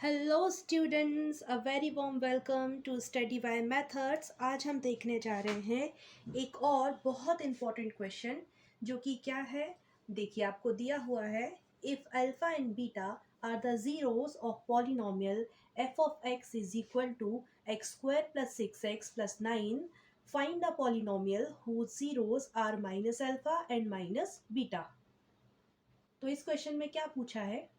Hello students, a very warm welcome to study by methods. आज हम देखने जा रहे हैं एक और बहुत इम्पॉर्टेंट क्वेश्चन जो कि क्या है। देखिए, आपको दिया हुआ है, if alpha and beta are the zeros of polynomial F of X is equal to X square plus 6x plus 9, find the polynomial whose zeros are minus alpha and minus beta. तो इस question में क्या पूछा है,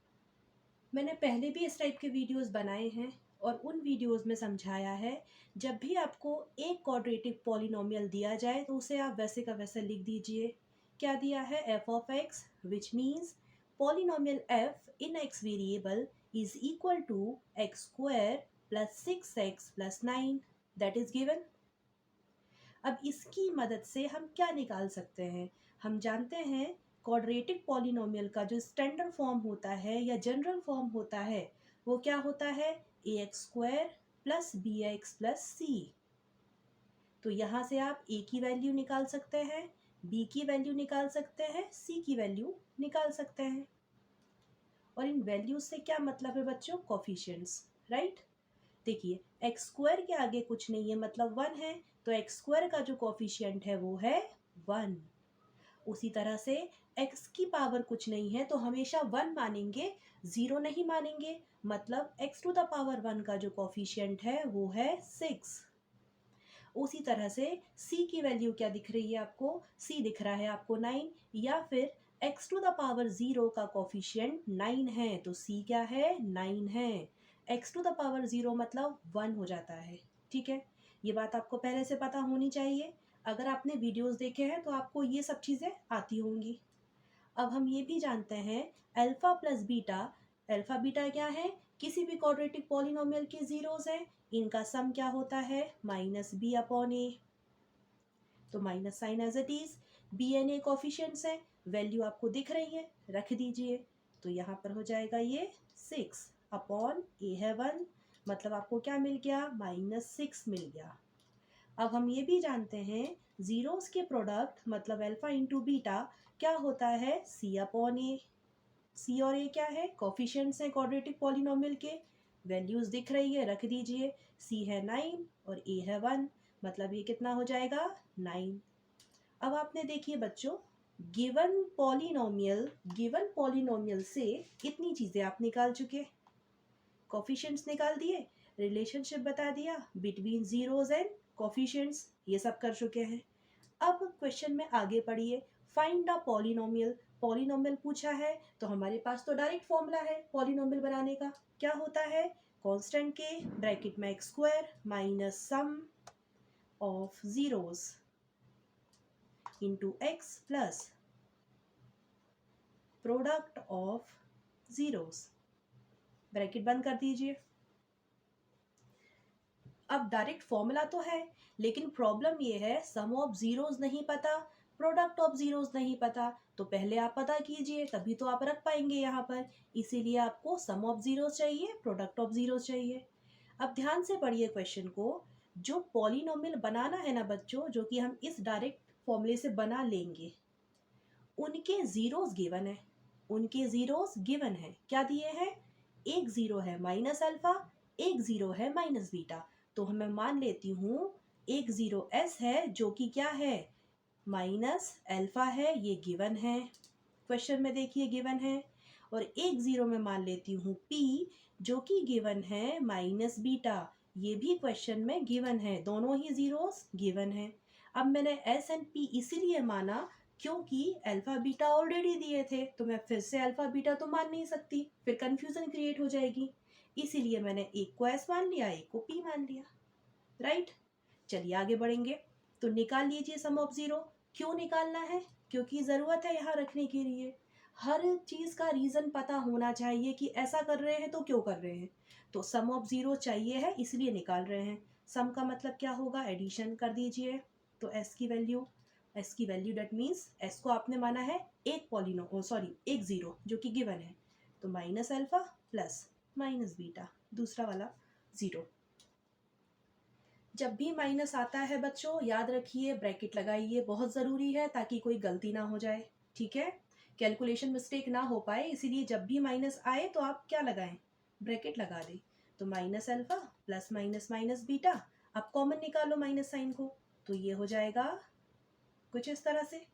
मैंने पहले भी इस टाइप के वीडियोस बनाए हैं और उन वीडियोस में समझाया है, जब भी आपको एक क्वाड्रेटिक पॉलिनोमियल दिया जाए तो उसे आप वैसे का वैसा लिख दीजिए। क्या दिया है? F of X, which means polynomial F in X variable is equal to X square plus 6x plus 9, that is given. अब इसकी मदद से हम क्या निकाल सकते हैं? हम जानते हैं क्वाड्रेटिक पॉलिनोमियल का जो स्टैंडर्ड फॉर्म होता है या जनरल फॉर्म होता है वो क्या होता है? A X square plus B X plus C. तो यहाँ से आप ए की वैल्यू निकाल सकते हैं, बी की वैल्यू निकाल सकते हैं, सी की वैल्यू निकाल सकते हैं। और इन वैल्यूज से क्या मतलब है बच्चों? Coefficients, right. देखिए, एक्स स्क्वायर के आगे कुछ नहीं है मतलब 1 है, तो एक्स स्क्वायर का जो कोफिशिएंट है वो है 1। उसी तरह से x की पावर कुछ नहीं है तो हमेशा 1 मानेंगे, 0 नहीं मानेंगे, मतलब x टू द पावर 1 का जो कोफिशिएंट है वो है 6। उसी तरह से c की वैल्यू क्या दिख रही है आपको? c दिख रहा है आपको 9, या फिर x टू द पावर 0 का कोफिशिएंट 9 है तो c क्या है? 9 है। x टू द पावर 0 मतलब 1 हो जाता है। ठीक है, ये बात आपको पहले से पता होनी चाहिए। अगर आपने वीडियोस देखे हैं तो आपको ये सब चीज़ें आती होंगी। अब हम ये भी जानते हैं, alpha plus beta, alpha beta क्या है? किसी भी क्वाड्रेटिक पॉलिनोमियल के जीरोस हैं, इनका सम क्या होता है? Minus B upon A. तो minus sign as it is, B and A coefficients है, वैल्यू आपको दिख रही है, रख दीजिए। तो यहाँ पर हो जाएगा ये 6 अपॉन ए है 1, मतलब आपको क्या मिल गया? -6 मिल गया। अब हम ये भी जानते हैं, जीरोस के प्रोडक्ट मतलब अल्फा इंटू बीटा क्या होता है? सी अपॉन ए। सी और ए क्या है? कोफिशिएंट्स हैं क्वाड्रेटिक पॉलिनोमियल के, वैल्यूज दिख रही है, रख दीजिए। सी है 9 और ए है 1, मतलब ये कितना हो जाएगा? 9। अब आपने देखिए बच्चों, गिवन पॉलिनोमियल से इतनी चीजें आप निकाल चुके। कोफिशिएंट्स निकाल दिए, रिलेशनशिप बता दिया बिटवीन जीरोस एंड कोफिशिएंट्स, ये सब कर चुके हैं। अब क्वेश्चन में आगे पढ़िए, फाइंड द पॉलिनोमियल। पॉलिनोमियल पूछा है तो हमारे पास तो डायरेक्ट फॉर्मूला है पॉलिनोमियल बनाने का। क्या होता है? कांस्टेंट के ब्रैकेट में x square minus sum of zeros into x plus product of zeros, bracket बंद कर दीजिए। अब डायरेक्ट फॉर्मूला तो है, लेकिन प्रॉब्लम ये है सम ऑफ जीरोस नहीं पता, प्रोडक्ट ऑफ जीरोस नहीं पता। तो पहले आप पता कीजिए, तभी तो आप रख पाएंगे यहाँ पर। इसीलिए आपको सम ऑफ जीरोस चाहिए, प्रोडक्ट ऑफ जीरोस चाहिए। अब ध्यान से पढ़िए क्वेश्चन को। जो पॉलिनोमियल बनाना है ना बच्चों, जो कि हम इस डायरेक्ट फॉर्मूले से बना लेंगे, उनके जीरोस गिवन है। उनके जीरोस गिवन है, क्या दिए हैं? एक जीरो है माइनस अल्फा, एक जीरो है माइनस बीटा। तो मैं मान लेती हूँ एक जीरो एस है जो कि क्या है? माइनस अल्फा है, ये गिवन है, क्वेश्चन में देखिए गिवन है। और एक जीरो में मान लेती हूँ पी जो कि गिवन है माइनस बीटा, ये भी क्वेश्चन में गिवन है, दोनों ही जीरोस गिवन है। अब मैंने एस एंड पी इसीलिए माना क्योंकि अल्फा बीटा ऑलरेडी दिए थे, तो मैं फिर से अल्फा बीटा तो मान नहीं सकती, फिर कंफ्यूजन क्रिएट हो जाएगी। इसीलिए मैंने एक को एस मान लिया, एक को पी मान लिया, राइट। चलिए आगे बढ़ेंगे। तो निकाल लीजिए सम ऑफ जीरो। क्यों निकालना है? क्योंकि ज़रूरत है यहाँ रखने के लिए। हर चीज़ का रीज़न पता होना चाहिए कि ऐसा कर रहे हैं तो क्यों कर रहे हैं। तो सम ऑफ ज़ीरो चाहिए है इसलिए निकाल रहे हैं। सम का मतलब क्या होगा? एडिशन कर दीजिए। तो एस की वैल्यू डेट मीन्स एस को आपने माना है एक ज़ीरो जो कि गिवन है। तो minus alpha plus minus beta, दूसरा वाला ज़ीरो। जब भी माइनस आता है बच्चों, याद रखिए ब्रैकेट लगाइए, बहुत ज़रूरी है ताकि कोई गलती ना हो जाए। ठीक है, कैलकुलेशन मिस्टेक ना हो पाए, इसीलिए जब भी माइनस आए तो आप क्या लगाएं? ब्रैकेट लगा दे तो minus alpha plus minus minus beta, अब कॉमन निकालो माइनस साइन को, तो ये हो जाएगा कुछ इस तरह से।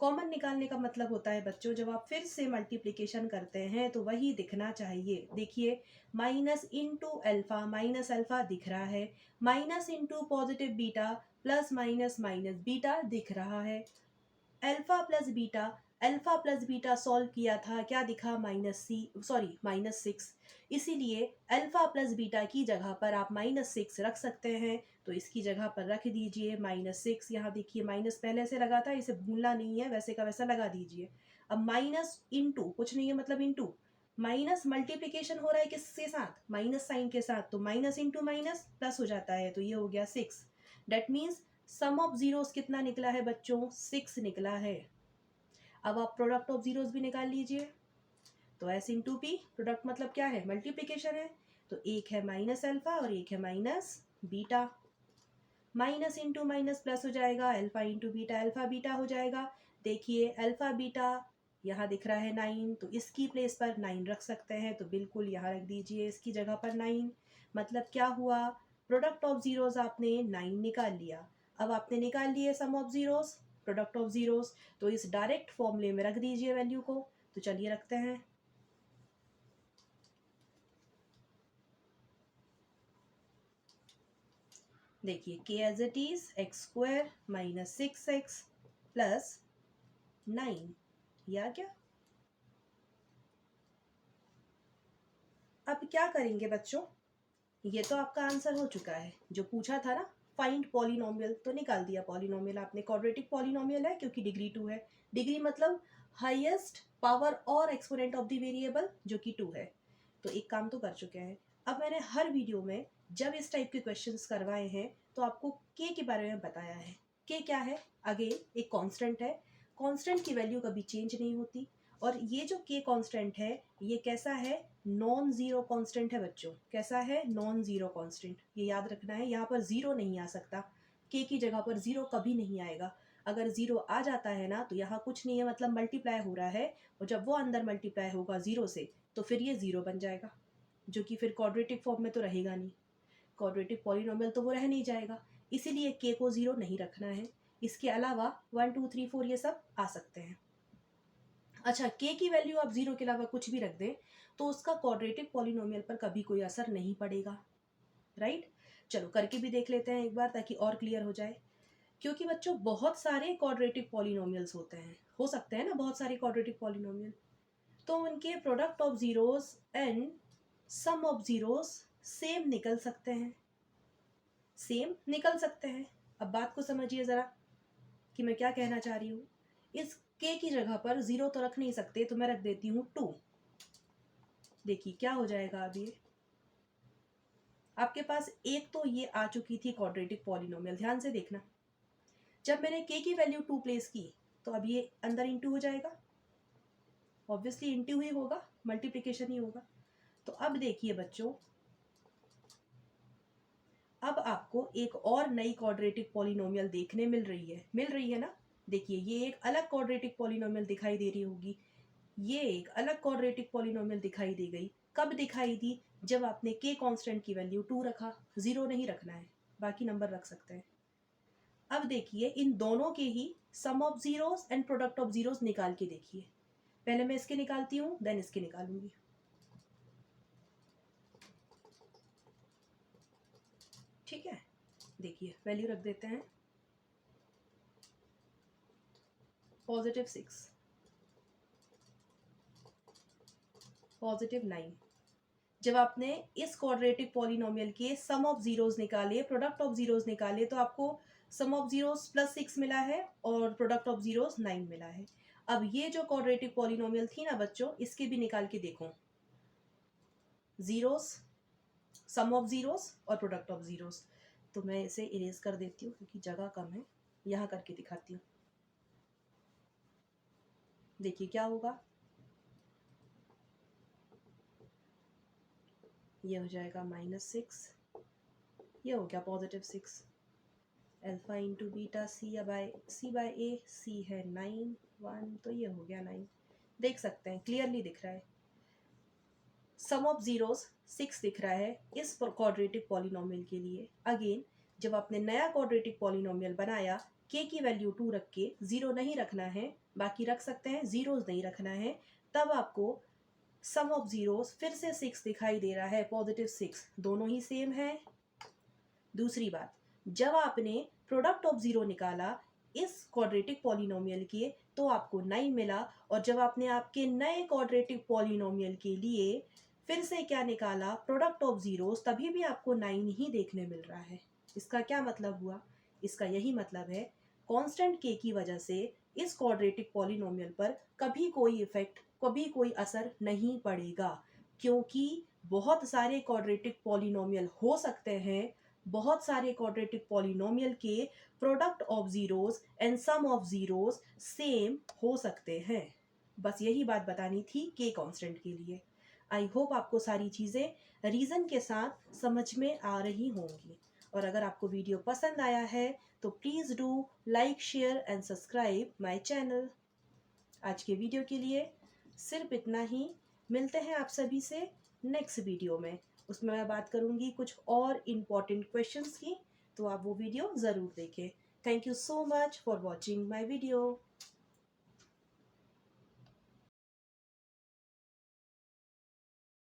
कॉमन निकालने का मतलब होता है बच्चों, जब आप फिर से मल्टीप्लिकेशन करते हैं तो वही दिखना चाहिए। देखिए minus into alpha, minus alpha दिख रहा है, minus into positive beta plus minus minus beta दिख रहा है। Alpha plus beta, alpha plus beta solve किया था, क्या दिखा, माइनस सिक्स। इसीलिए अल्फा प्लस बीटा की जगह पर आप माइनस सिक्स रख सकते हैं, तो इसकी जगह पर रख दीजिए माइनस सिक्स। यहाँ देखिए माइनस पहले से लगा था, इसे भूलना नहीं है, वैसे का वैसा लगा दीजिए। अब माइनस इंटू कुछ नहीं है, मतलब इंटू, माइनस मल्टीप्लीकेशन हो रहा है किसके साथ, माइनस साइन के साथ, तो माइनस इंटू माइनस प्लस हो जाता है, तो ये हो गया six. That means sum of zeros कितना निकला है बच्चों, सिक्स निकला है। अब आप प्रोडक्ट ऑफ जीरोस भी निकाल लीजिए, तो एस इंटू पी, प्रोडक्ट मतलब क्या है, मल्टीप्लीकेशन है, तो एक है माइनस अल्फा और एक है minus beta. Minus into minus plus हो जाएगा, alpha into beta alpha beta हो जाएगा। देखिए अल्फा बीटा यहाँ दिख रहा है 9, तो इसकी प्लेस पर 9 रख सकते हैं, तो बिल्कुल यहाँ रख दीजिए इसकी जगह पर 9। मतलब क्या हुआ, प्रोडक्ट ऑफ जीरोस आपने 9 निकाल लिया। अब आपने निकाल लिए sum of zeros, product of zeros, तो इस डायरेक्ट फॉर्मूले में रख दीजिए वैल्यू को। तो चलिए रखते हैं। देखिए के as it is X square minus six X plus 9, या क्या। अब क्या करेंगे बच्चों, ये तो आपका आंसर हो चुका है, जो पूछा था ना फाइंड पॉलिनोमियल, तो निकाल दिया पॉलिनोमियल आपने। क्वाड्रेटिक पॉलिनोमियल है क्योंकि डिग्री 2 है, डिग्री मतलब हाईएस्ट पावर और एक्सपोनेंट ऑफ द वेरिएबल जो कि 2 है। तो एक काम तो कर चुके हैं। अब मैंने हर वीडियो में जब इस टाइप के क्वेश्चंस करवाए हैं तो आपको के बारे में बताया है। के क्या है, अगेन एक कांस्टेंट है, कांस्टेंट की वैल्यू कभी चेंज नहीं होती। और ये जो के कांस्टेंट है ये कैसा है, नॉन जीरो कांस्टेंट है बच्चों। कैसा है, नॉन जीरो कांस्टेंट, ये याद रखना है। यहाँ पर जीरो नहीं आ सकता, के की जगह पर जीरो कभी नहीं आएगा। अगर जीरो आ जाता है ना तो यहाँ कुछ नहीं है, मतलब मल्टीप्लाई हो रहा है, और जब वो अंदर मल्टीप्लाई होगा जीरो से तो फिर ये जीरो बन जाएगा, जो कि फिर क्वाड्रेटिक फॉर्म में तो रहेगा नहीं, क्वाड्रेटिक पॉलिनोमियल तो वो रह नहीं जाएगा। इसीलिए के को जीरो नहीं रखना है। इसके अलावा 1 2 3 4 ये सब आ सकते हैं। अच्छा, के की वैल्यू आप जीरो के अलावा कुछ भी रख दें तो उसका क्वाड्रेटिक पॉलिनोमियल पर कभी कोई असर नहीं पड़ेगा, राइट। चलो करके भी देख लेते हैं एक बार ताकि और क्लियर हो जाए। क्योंकि बच्चों बहुत सारे क्वाड्रेटिक पॉलिनोमियल्स होते हैं, हो सकते हैं ना बहुत सारे क्वाड्रेटिक पॉलिनोमियल, तो उनके product of zeros and sum of zeros same निकल सकते हैं, सेम निकल सकते हैं। अब बात को समझिए ज़रा कि मैं क्या कहना चाह रही हूँ। इस के की जगह पर जीरो तो रख नहीं सकते, तो मैं रख देती हूँ 2। देखिए क्या हो जाएगा, अब ये आपके पास एक तो ये आ चुकी थी क्वाड्रेटिक पॉलिनोमियल, ध्यान से देखना। जब मैंने के की वैल्यू 2 प्लेस की तो अब ये अंदर इंटू हो जाएगा, ऑब्वियसली इंटू ही होगा, मल्टीप्लिकेशन ही होगा। तो अब देखिए बच्चों, अब आपको एक और नई क्वाड्रेटिक पॉलिनोमियल देखने मिल रही है ना। देखिए ये एक अलग क्वाड्रेटिक पॉलिनोमियल दिखाई दे रही होगी, ये एक अलग क्वाड्रेटिक पॉलिनोमियल दिखाई दी गई। कब दिखाई दी, जब आपने के कांस्टेंट की वैल्यू 2 रखा, जीरो नहीं रखना है, बाकी नंबर रख सकते हैं। अब देखिए इन दोनों के ही sum of zeros and product of zeros निकाल के देखिए। पहले मैं इसके निकालती हूँ, देन इसके निकालूंगी। ठीक है, देखिए वैल्यू रख देते हैं, पॉजिटिव 6, पॉजिटिव 9। जब आपने इस क्वाड्रेटिक पॉलिनोमियल के सम ऑफ जीरोस निकाले, प्रोडक्ट ऑफ जीरोस निकाले, तो आपको सम ऑफ जीरोस प्लस 6 मिला है और प्रोडक्ट ऑफ जीरोस 9 मिला है। अब ये जो क्वाड्रेटिक पॉलिनोमियल थी ना बच्चों, इसके भी निकाल के देखो, जीरोस, सम ऑफ जीरोस और प्रोडक्ट ऑफ जीरोस। तो मैं इसे इरेज कर देती हूँ क्योंकि जगह कम है, यहाँ करके दिखाती हूँ। देखिए क्या होगा, ये हो जाएगा -6, ये हो गया पॉजिटिव 6, अल्फा इंटू बीटा सी बाय ए, सी है 9 1, तो ये हो गया 9। देख सकते हैं क्लियरली दिख रहा है। सम ऑफ जीरोस 6 दिख रहा है इस क्वाड्रेटिक पॉलिनोमियल के लिए। अगेन जब आपने नया क्वाड्रेटिक पॉलिनोमियल बनाया, के की वैल्यू 2 रख के, जीरो नहीं रखना है, बाकी रख सकते हैं, जीरोस नहीं रखना है, तब आपको सम ऑफ जीरोस फिर से 6 दिखाई दे रहा है, पॉजिटिव 6, दोनों ही सेम है। दूसरी बात, जब आपने प्रोडक्ट ऑफ जीरो निकाला इस क्वाड्रेटिक पॉलिनोमियल के, तो आपको 9 मिला, और जब आपने आपके नए क्वाड्रेटिक पॉलिनोमियल के लिए फिर से क्या निकाला, प्रोडक्ट ऑफ जीरोस, तभी भी आपको 9 ही देखने मिल रहा है। इसका क्या मतलब हुआ? इसका यही मतलब है कांस्टेंट के की वजह से इस क्वाड्रेटिक पॉलिनोमियल पर कभी कोई इफेक्ट, कभी कोई असर नहीं पड़ेगा, क्योंकि बहुत सारे क्वाड्रेटिक पॉलिनोमियल हो सकते हैं, बहुत सारे क्वाड्रेटिक पॉलिनोमियल के product of zeros and sum of zeros same हो सकते हैं। बस यही बात बतानी थी के कांस्टेंट के लिए। आई होप आपको सारी चीज़ें रीज़न के साथ समझ में आ रही होंगी, और अगर आपको वीडियो पसंद आया है तो please do like, share and subscribe my channel. आज के वीडियो के लिए सिर्फ इतना ही। मिलते हैं आप सभी से नेक्स्ट वीडियो में। उसमें मैं बात करूंगी कुछ और इम्पॉर्टेंट क्वेश्चंस की, तो आप वो वीडियो ज़रूर देखें। Thank you so much for watching my video.